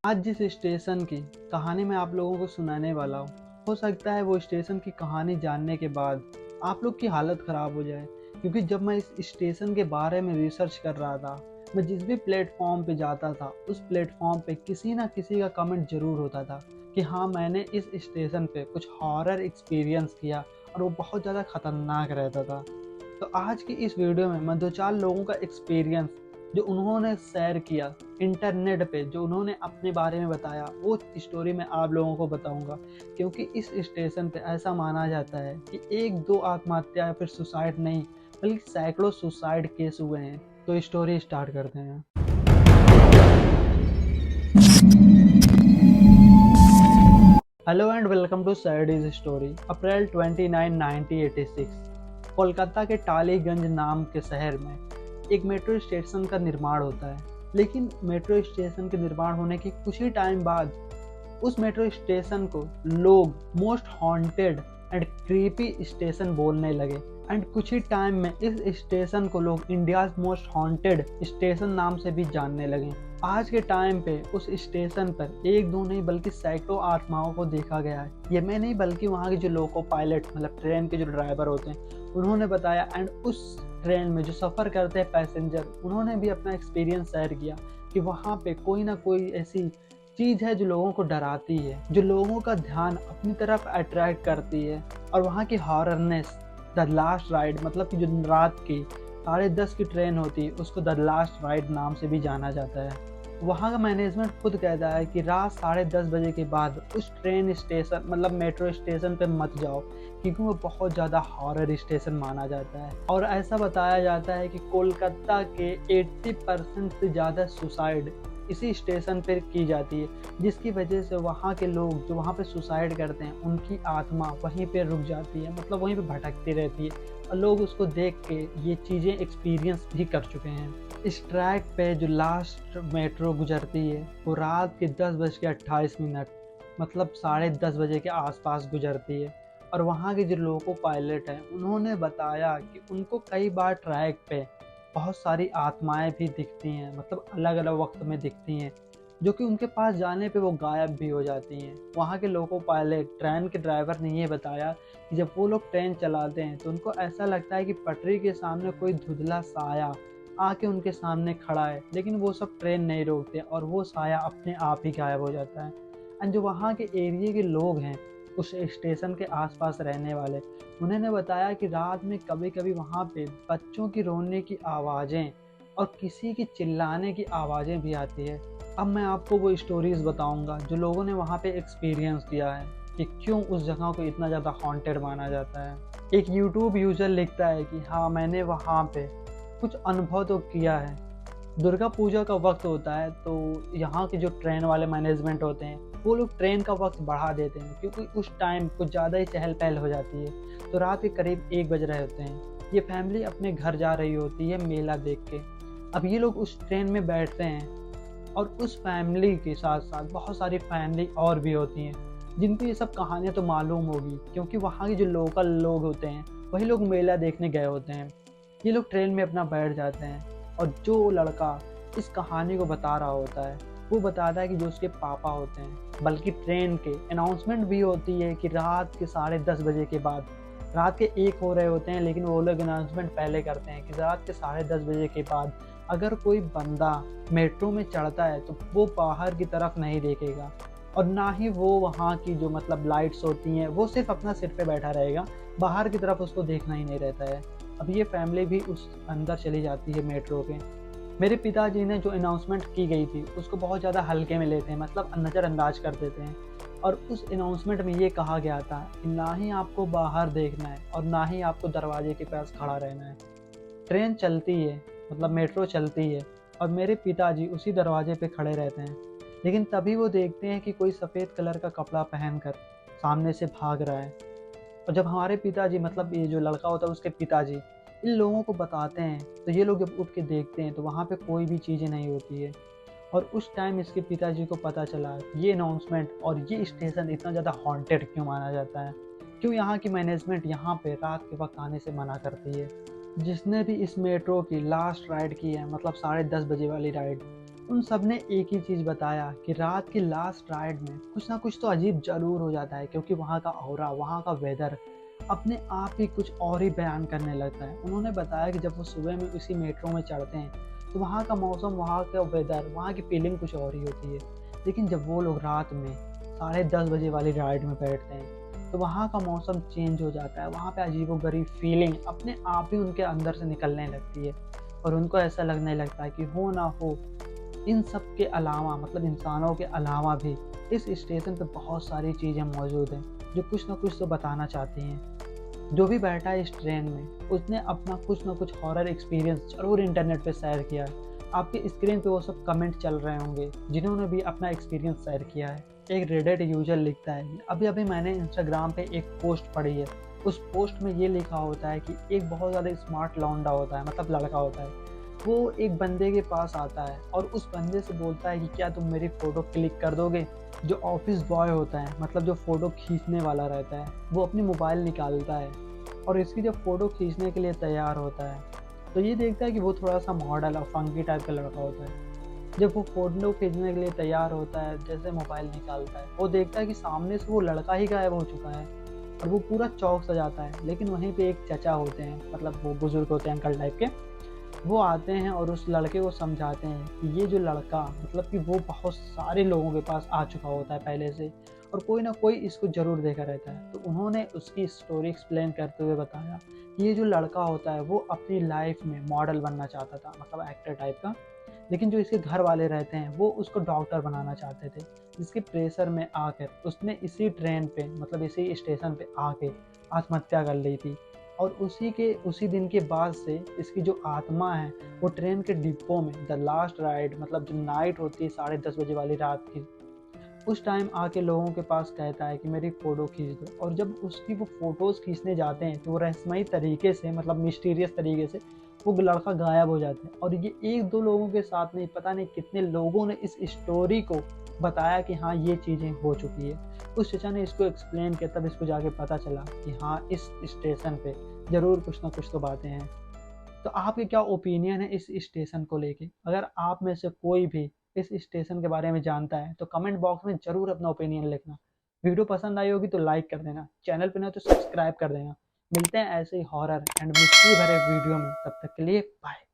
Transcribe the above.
आज जिस स्टेशन की कहानी मैं आप लोगों को सुनाने वाला हूँ, हो सकता है वो स्टेशन की कहानी जानने के बाद आप लोग की हालत ख़राब हो जाए। क्योंकि जब मैं इस स्टेशन के बारे में रिसर्च कर रहा था, मैं जिस भी प्लेटफॉर्म पे जाता था उस प्लेटफॉर्म पे किसी ना किसी का कमेंट ज़रूर होता था कि हाँ, मैंने इस स्टेशन पे कुछ हॉरर एक्सपीरियंस किया और वो बहुत ज़्यादा ख़तरनाक रहता था। तो आज की इस वीडियो में मैं दो चार लोगों का एक्सपीरियंस जो उन्होंने शेयर किया इंटरनेट पे, जो उन्होंने अपने बारे में बताया, वो स्टोरी मैं आप लोगों को बताऊंगा। क्योंकि इस स्टेशन पे ऐसा माना जाता है कि एक दो आत्महत्या या फिर सुसाइड नहीं, बल्कि सैकड़ों सुसाइड केस हुए हैं। तो स्टोरी स्टार्ट करते हैं। Hello and welcome to sad is story. April 29, 1986 Kolkata के टालीगंज नाम के शहर में एक मेट्रो स्टेशन का निर्माण होता है। लेकिन मेट्रो स्टेशन के निर्माण होने के कुछ ही टाइम बाद उस मेट्रो स्टेशन को लोग most haunted and creepy station बोलने लगे। एंड कुछ ही टाइम में इस स्टेशन को लोग इंडियाज मोस्ट हॉन्टेड स्टेशन नाम से भी जानने लगे। आज के टाइम पे उस स्टेशन पर एक दो नहीं बल्कि सैकड़ों आत्माओं को देखा गया है। ये मैं नहीं बल्कि वहाँ के जो लोको पायलट मतलब ट्रेन के जो ड्राइवर होते हैं उन्होंने बताया। एंड उस ट्रेन में जो सफ़र करते हैं पैसेंजर, उन्होंने भी अपना एक्सपीरियंस शेयर किया कि वहाँ पे कोई ना कोई ऐसी चीज़ है जो लोगों को डराती है, जो लोगों का ध्यान अपनी तरफ अट्रैक्ट करती है। और वहाँ की हॉररनेस, द लास्ट राइड मतलब कि जो रात की 10:30 की ट्रेन होती है उसको द लास्ट राइड नाम से भी जाना जाता है। वहाँ का मैनेजमेंट खुद कहता है कि रात 10:30 बजे के बाद उस ट्रेन स्टेशन मतलब मेट्रो स्टेशन पे मत जाओ, क्योंकि वो बहुत ज़्यादा हॉरर स्टेशन माना जाता है। और ऐसा बताया जाता है कि कोलकाता के 80% से ज़्यादा सुसाइड इसी स्टेशन पर की जाती है, जिसकी वजह से वहाँ के लोग जो वहाँ पे सुसाइड करते हैं उनकी आत्मा वहीं पे रुक जाती है, मतलब वहीं पे भटकती रहती है। और लोग उसको देख के ये चीज़ें एक्सपीरियंस भी कर चुके हैं। इस ट्रैक पे जो लास्ट मेट्रो गुजरती है वो रात के 10:28 मतलब 10:30 बजे के आसपास गुजरती है। और वहाँ के जो लोको पायलट हैं उन्होंने बताया कि उनको कई बार ट्रैक पे बहुत सारी आत्माएं भी दिखती हैं, मतलब अलग अलग वक्त में दिखती हैं, जो कि उनके पास जाने पे वो गायब भी हो जाती हैं। वहाँ के लोको पायलट ट्रेन के ड्राइवर ने ये बताया कि जब वो लोग ट्रेन चलाते हैं तो उनको ऐसा लगता है कि पटरी के सामने कोई धुंधला साया आके उनके सामने खड़ा है, लेकिन वो सब ट्रेन नहीं रोकते और वो साया अपने आप ही गायब हो जाता है। एंड जो वहाँ के एरिया के लोग हैं, उस स्टेशन के आसपास रहने वाले, उन्होंने बताया कि रात में कभी कभी वहाँ पे बच्चों की रोने की आवाज़ें और किसी की चिल्लाने की आवाज़ें भी आती है। अब मैं आपको वो स्टोरीज बताऊंगा जो लोगों ने वहाँ पे एक्सपीरियंस किया है कि क्यों उस जगह को इतना ज़्यादा हॉन्टेड माना जाता है। एक यूट्यूब यूज़र लिखता है कि हाँ, मैंने वहाँ पे कुछ अनुभव तो किया है। दुर्गा पूजा का वक्त होता है तो यहाँ के जो ट्रेन वाले मैनेजमेंट होते हैं वो लोग ट्रेन का वक्त बढ़ा देते हैं, क्योंकि उस टाइम कुछ ज़्यादा ही चहल पहल हो जाती है। तो रात के करीब 1 बज रहे होते हैं, ये फैमिली अपने घर जा रही होती है मेला देख के। अब ये लोग उस ट्रेन में बैठते हैं और उस फैमिली के साथ साथ बहुत सारी फैमिली और भी होती हैं जिनको ये सब कहानियाँ तो मालूम होगी, क्योंकि वहाँ के जो लोकल लोग होते हैं वही लोग मेला देखने गए होते हैं। ये लोग ट्रेन में अपना बैठ जाते हैं और जो लड़का इस कहानी को बता रहा होता है वो बताता है कि जो उसके पापा होते हैं, बल्कि ट्रेन के अनाउंसमेंट भी होती है कि रात के 10:30 बजे के बाद, रात के 1 हो रहे होते हैं लेकिन वो लोग अनाउंसमेंट पहले करते हैं कि रात के 10:30 बजे के बाद अगर कोई बंदा मेट्रो में चढ़ता है तो वो बाहर की तरफ नहीं देखेगा और ना ही वो वहाँ की जो मतलब लाइट्स होती हैं वो सिर्फ अपना सिर पे बैठा रहेगा, बाहर की तरफ उसको देखना ही नहीं रहता है। अब ये फैमिली भी उस अंदर चली जाती है मेट्रो के। मेरे पिताजी ने जो अनाउंसमेंट की गई थी उसको बहुत ज़्यादा हल्के में लेते हैं, मतलब नज़रअंदाज कर देते हैं। और उस अनाउंसमेंट में ये कहा गया था कि ना ही आपको बाहर देखना है और ना ही आपको दरवाजे के पास खड़ा रहना है। ट्रेन चलती है, मतलब मेट्रो चलती है और मेरे पिताजी उसी दरवाजे पे खड़े रहते हैं। लेकिन तभी वो देखते हैं कि कोई सफ़ेद कलर का कपड़ा पहनकर सामने से भाग रहा है। और जब हमारे पिताजी मतलब ये जो लड़का होता है उसके पिताजी इन लोगों को बताते हैं तो ये लोग जब उठ के देखते हैं तो वहाँ पे कोई भी चीज़ें नहीं होती है। और उस टाइम इसके पिताजी को पता चला ये अनाउंसमेंट और ये स्टेशन इतना ज़्यादा हॉन्टेड क्यों माना जाता है, क्यों यहाँ की मैनेजमेंट यहाँ पे रात के वक्त आने से मना करती है। जिसने भी इस मेट्रो की लास्ट राइड की है, मतलब 10:30 बजे वाली राइड, उन सब ने एक ही चीज़ बताया कि रात की लास्ट राइड में कुछ ना कुछ तो अजीब ज़रूर हो जाता है, क्योंकि वहाँ का ऑरा, वहाँ का वेदर अपने आप ही कुछ और ही बयान करने लगता है। उन्होंने बताया कि जब वो सुबह में उसी मेट्रो में चढ़ते हैं तो वहाँ का मौसम, वहाँ का वेदर, वहाँ की फीलिंग कुछ और ही होती है। लेकिन जब वो लोग रात में 10:30 बजे वाली राइड में बैठते हैं तो वहाँ का मौसम चेंज हो जाता है। वहाँ पे अजीबोगरीब फीलिंग अपने आप ही उनके अंदर से निकलने लगती है और उनको ऐसा लगने लगता है कि हो ना हो, इन सब के अलावा, मतलब इंसानों के अलावा भी इस स्टेशन पे बहुत सारी चीज़ें मौजूद हैं जो कुछ ना कुछ तो बताना चाहती हैं। जो भी बैठा है इस ट्रेन में उसने अपना कुछ ना कुछ हॉरर एक्सपीरियंस ज़रूर इंटरनेट पे शेयर किया है। आपके स्क्रीन पे वो सब कमेंट चल रहे होंगे जिन्होंने भी अपना एक्सपीरियंस शेयर किया है। एक रेडिट यूजर लिखता है कि अभी अभी मैंने इंस्टाग्राम पे एक पोस्ट पढ़ी है। उस पोस्ट में ये लिखा होता है कि एक बहुत ज़्यादा स्मार्ट लौंडा होता है, मतलब लड़का होता है। वो एक बंदे के पास आता है और उस बंदे से बोलता है कि क्या तुम मेरी फ़ोटो क्लिक कर दोगे? जो ऑफिस बॉय होता है, मतलब जो फ़ोटो खींचने वाला रहता है, वो अपनी मोबाइल निकालता है और इसकी जब फ़ोटो खींचने के लिए तैयार होता है तो ये देखता है कि वो थोड़ा-सा मॉडल और फंकी टाइप का लड़का होता है। जब वो फ़ोटो खींचने के लिए तैयार होता है, जैसे मोबाइल निकालता है, वो देखता है कि सामने से वो लड़का ही गायब हो चुका है और वो पूरा चौंक सा जाता है। लेकिन वहीं पे एक चचा होते हैं, मतलब वो बुज़ुर्ग होते हैं, अंकल टाइप के। वो आते हैं और उस लड़के को समझाते हैं कि ये जो लड़का, मतलब कि वो बहुत सारे लोगों के पास आ चुका होता है पहले से और कोई ना कोई इसको ज़रूर देखा रहता है। तो उन्होंने उसकी स्टोरी एक्सप्लेन करते हुए बताया कि ये जो लड़का होता है वो अपनी लाइफ में मॉडल बनना चाहता था, मतलब एक्टर टाइप का। लेकिन जो इसके घर वाले रहते हैं वो उसको डॉक्टर बनाना चाहते थे, जिसके प्रेशर में आकर उसने इसी ट्रेन पे, मतलब इसी स्टेशन पे आके आत्महत्या कर ली थी। और उसी दिन के बाद से इसकी जो आत्मा है वो ट्रेन के डिब्बों में द लास्ट राइड, मतलब जो नाइट होती है 10:30 बजे वाली रात की, उस टाइम आके लोगों के पास कहता है कि मेरी फ़ोटो खींच दो। और जब उसकी वो फ़ोटोज़ खींचने जाते हैं तो वो रहस्यमयी तरीके से, मतलब मिस्टीरियस तरीके से वो लड़का गायब हो जाता है। और ये एक दो लोगों के साथ नहीं, पता नहीं कितने लोगों ने इस स्टोरी को बताया कि हाँ ये चीज़ें हो चुकी है। उस चचा ने इसको एक्सप्लेन किया, तब इसको जाके पता चला कि हाँ इस स्टेशन पे ज़रूर कुछ ना कुछ तो बातें हैं। तो आपके क्या ओपिनियन है इस स्टेशन को लेके? अगर आप में से कोई भी इस स्टेशन के बारे में जानता है तो कमेंट बॉक्स में ज़रूर अपना ओपिनियन लिखना। वीडियो पसंद आई होगी तो लाइक कर देना, चैनल पे नए तो सब्सक्राइब कर देना। मिलते हैं ऐसे ही हॉरर एंड मिस्ट्री भरे वीडियो में, तब तक के लिए बाय।